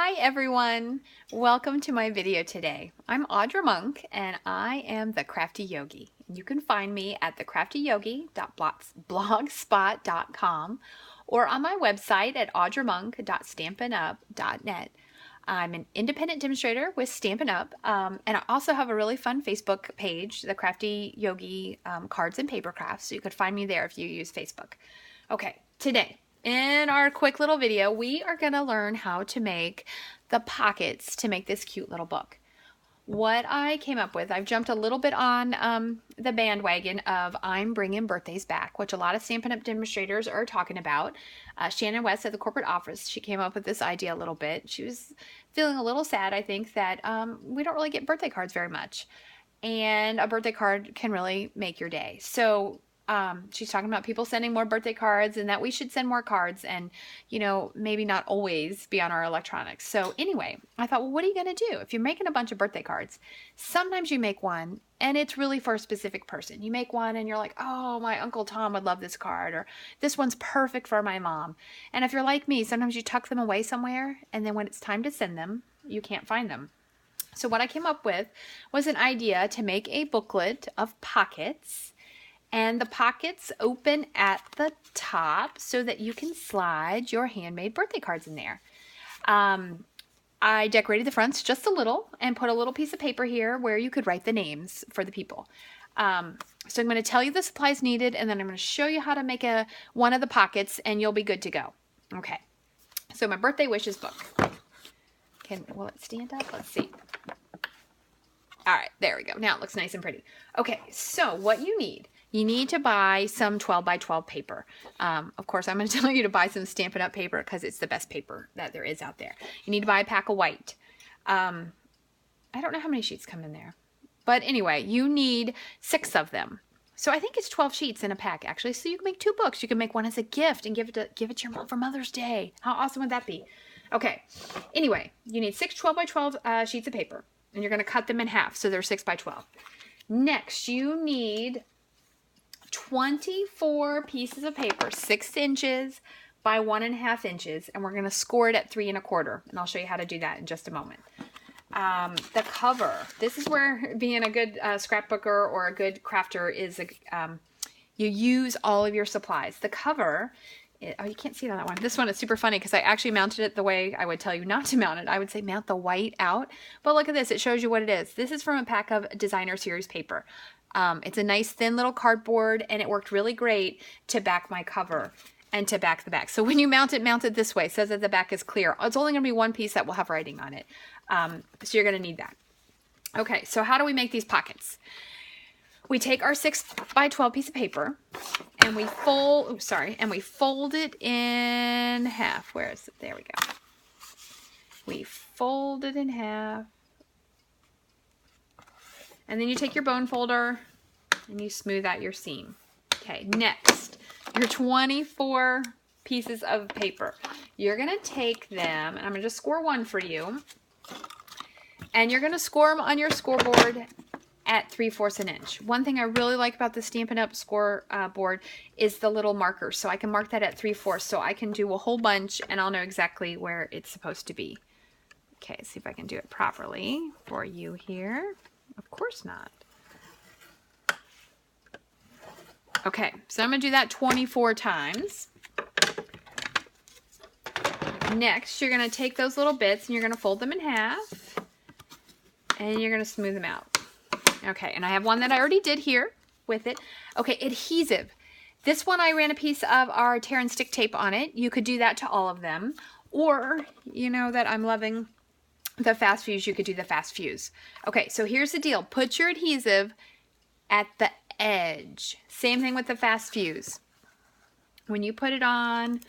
Hi everyone! Welcome to my video today. I'm Audra Monk and I am the Crafty Yogi. You can find me at thecraftyyogi.blogspot.com or on my website at audramonk.stampinup.net. I'm an independent demonstrator with Stampin' Up, and I also have a really fun Facebook page, the Crafty Yogi Cards and Paper Crafts, so you could find me there if you use Facebook. Okay, today, in our quick little video, we are going to learn how to make the pockets to make this cute little book. What I came up with, I've jumped a little bit on the bandwagon of I'm bringing birthdays back, which a lot of Stampin' Up! Demonstrators are talking about. Shannon West at the corporate office, she came up with this idea a little bit. She was feeling a little sad, I think, that we don't really get birthday cards very much. And a birthday card can really make your day. So she's talking about people sending more birthday cards and that we should send more cards and, you know, maybe not always be on our electronics. So anyway, I thought, well, what are you going to do? If you're making a bunch of birthday cards, sometimes you make one and it's really for a specific person. You make one and you're like, oh, my Uncle Tom would love this card, or this one's perfect for my mom. And if you're like me, sometimes you tuck them away somewhere and then when it's time to send them, you can't find them. So what I came up with was an idea to make a booklet of pockets. And the pockets open at the top so that you can slide your handmade birthday cards in there. I decorated the fronts just a little and put a little piece of paper here where you could write the names for the people. So I'm going to tell you the supplies needed, and then I'm going to show you how to make one of the pockets, and you'll be good to go. Okay, so my birthday wishes book. Will it stand up? Let's see. All right, there we go. Now it looks nice and pretty. Okay, so what you need to buy some 12 by 12 paper. Of course, I'm going to tell you to buy some Stampin' Up! Paper because it's the best paper that there is out there. You need to buy a pack of white. I don't know how many sheets come in there. But anyway, you need 6 of them. So I think it's 12 sheets in a pack, actually. So you can make 2 books. You can make one as a gift and give it to your mom for Mother's Day. How awesome would that be? Okay. Anyway, you need 6 12 by 12 sheets of paper. And you're going to cut them in half, so they're 6 by 12. Next, you need 24 pieces of paper, 6 inches by 1.5 inches, and we're going to score it at 3 1/4. And I'll show you how to do that in just a moment. The cover. This is where being a good scrapbooker or a good crafter is. You use all of your supplies. The cover. Oh, you can't see it on that one. This one is super funny because I actually mounted it the way I would tell you not to mount it. I would say mount the white out. But look at this. It shows you what it is. This is from a pack of designer series paper. It's a nice thin little cardboard, and it worked really great to back my cover and to back the back. So when you mount it this way. It says that the back is clear. It's only going to be one piece that will have writing on it. So you're going to need that. Okay, so how do we make these pockets? We take our 6 by 12 piece of paper and we fold it in half. Where is it? There we go. We fold it in half. And then you take your bone folder and you smooth out your seam. Okay, next, your 24 pieces of paper. You're going to take them, and I'm going to just score one for you. And you're going to score them on your scoreboard at 3/4 an inch. One thing I really like about the Stampin' Up! Score board is the little markers. So I can mark that at 3/4, so I can do a whole bunch and I'll know exactly where it's supposed to be. Okay, see if I can do it properly for you here. Of course not. Okay, so I'm going to do that 24 times. Next, you're going to take those little bits and you're going to fold them in half. And you're going to smooth them out. Okay, and I have one that I already did here with it. Okay, adhesive. This one I ran a piece of our tear and stick tape on it. You could do that to all of them. Or, you know that I'm loving the fast fuse, you could do the fast fuse. Okay, so here's the deal. Put your adhesive at the edge. Same thing with the fast fuse. When you put it on,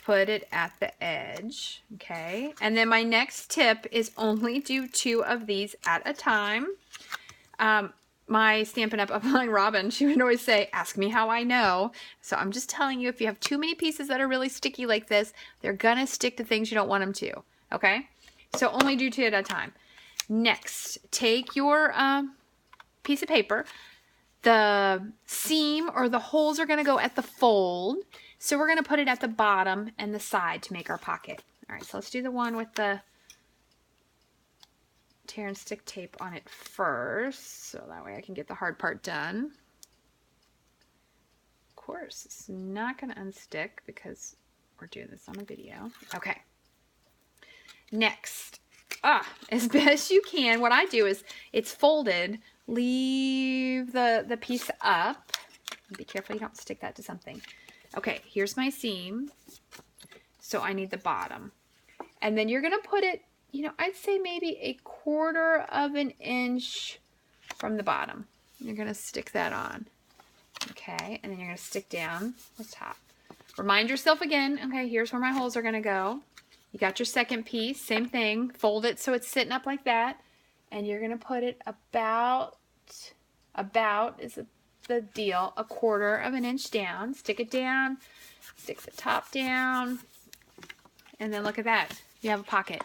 put it at the edge. Okay, and then my next tip is only do 2 of these at a time. My Stampin' Up! Upline Robin, she would always say, ask me how I know. So I'm just telling you, if you have too many pieces that are really sticky like this, they're gonna stick to things you don't want them to. Okay? So only do 2 at a time. Next, take your piece of paper. The seam or the holes are going to go at the fold. So we're going to put it at the bottom and the side to make our pocket. All right, so let's do the one with the tear and stick tape on it first, so that way I can get the hard part done. Of course, it's not going to unstick because we're doing this on a video. Okay. Next, as best you can, what I do is it's folded. Leave the piece up. Be careful you don't stick that to something. Okay, here's my seam. So I need the bottom. And then you're going to put it, you know, I'd say maybe 1/4 of an inch from the bottom. You're going to stick that on. Okay, and then you're going to stick down the top. Remind yourself again, okay, here's where my holes are going to go. You got your second piece, same thing. Fold it so it's sitting up like that. And you're going to put it about is the deal, 1/4 of an inch down. Stick it down, stick the top down, and then look at that. You have a pocket.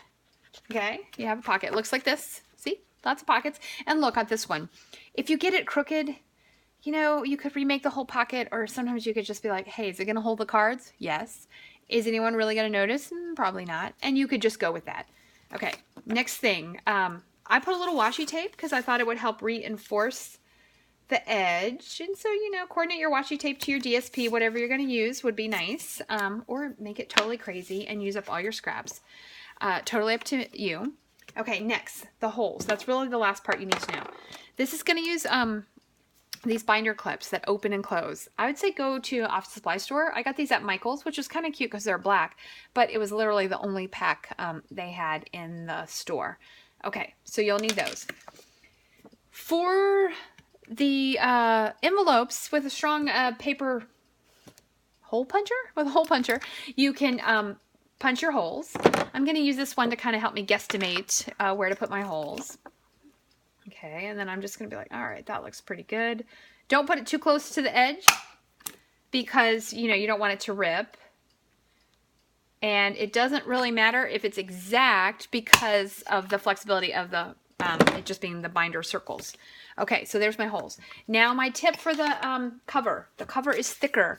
Okay, you have a pocket. It looks like this. See, lots of pockets. And look at this one. If you get it crooked, you know, you could remake the whole pocket, or sometimes you could just be like, hey, is it going to hold the cards? Yes. Is anyone really going to notice? Probably not. And you could just go with that. Okay, next thing. I put a little washi tape because I thought it would help reinforce the edge. And so, you know, coordinate your washi tape to your DSP. Whatever you're going to use would be nice. Or make it totally crazy and use up all your scraps. Totally up to you. Okay, next, the holes. That's really the last part you need to know. This is going to use these binder clips that open and close. I would say go to an office supply store. I got these at Michael's, which was kind of cute because they're black, but it was literally the only pack they had in the store. Okay, so you'll need those. For the envelopes with a strong paper hole puncher, you can punch your holes. I'm going to use this one to kind of help me guesstimate where to put my holes. Okay, and then I'm just going to be like, all right, that looks pretty good. Don't put it too close to the edge because, you know, you don't want it to rip. And it doesn't really matter if it's exact because of the flexibility of the it just being the binder circles. Okay, so there's my holes. Now my tip for the cover. The cover is thicker.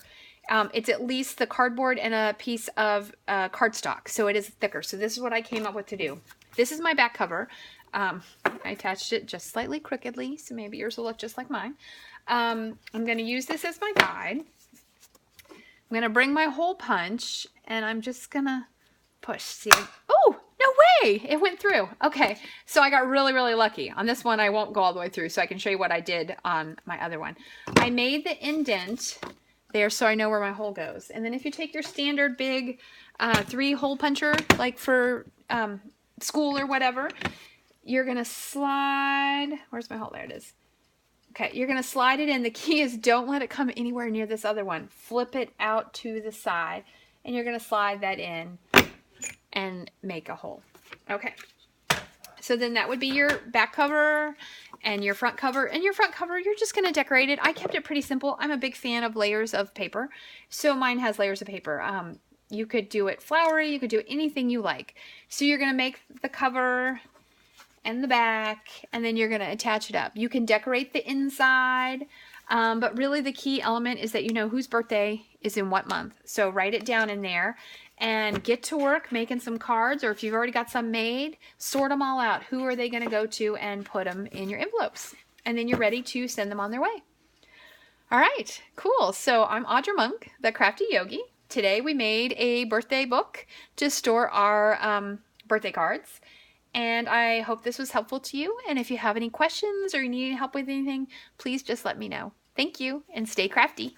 It's at least the cardboard and a piece of cardstock, so it is thicker. So this is what I came up with to do. This is my back cover. I attached it just slightly crookedly, so maybe yours will look just like mine. I'm going to use this as my guide. I'm going to bring my hole punch, and I'm just going to push. See? Oh, no way! It went through. Okay, so I got really, really lucky. On this one, I won't go all the way through, so I can show you what I did on my other one. I made the indent there so I know where my hole goes. And then if you take your standard big 3-hole puncher, like for school or whatever, you're going to slide. Where's my hole? There it is. Okay, you're going to slide it in. The key is don't let it come anywhere near this other one. Flip it out to the side, and you're going to slide that in and make a hole. Okay, so then that would be your back cover and your front cover. And your front cover, you're just going to decorate it. I kept it pretty simple. I'm a big fan of layers of paper, so mine has layers of paper. You could do it flowery. You could do anything you like. So you're going to make the cover and the back, and then you're going to attach it up. You can decorate the inside, but really the key element is that you know whose birthday is in what month. So write it down in there and get to work making some cards, or if you've already got some made, sort them all out. Who are they going to go to and put them in your envelopes? And then you're ready to send them on their way. All right, cool. So I'm Audra Monk, the Crafty Yogi. Today we made a birthday book to store our birthday cards. And I hope this was helpful to you. And if you have any questions or you need help with anything, please just let me know. Thank you, and stay crafty.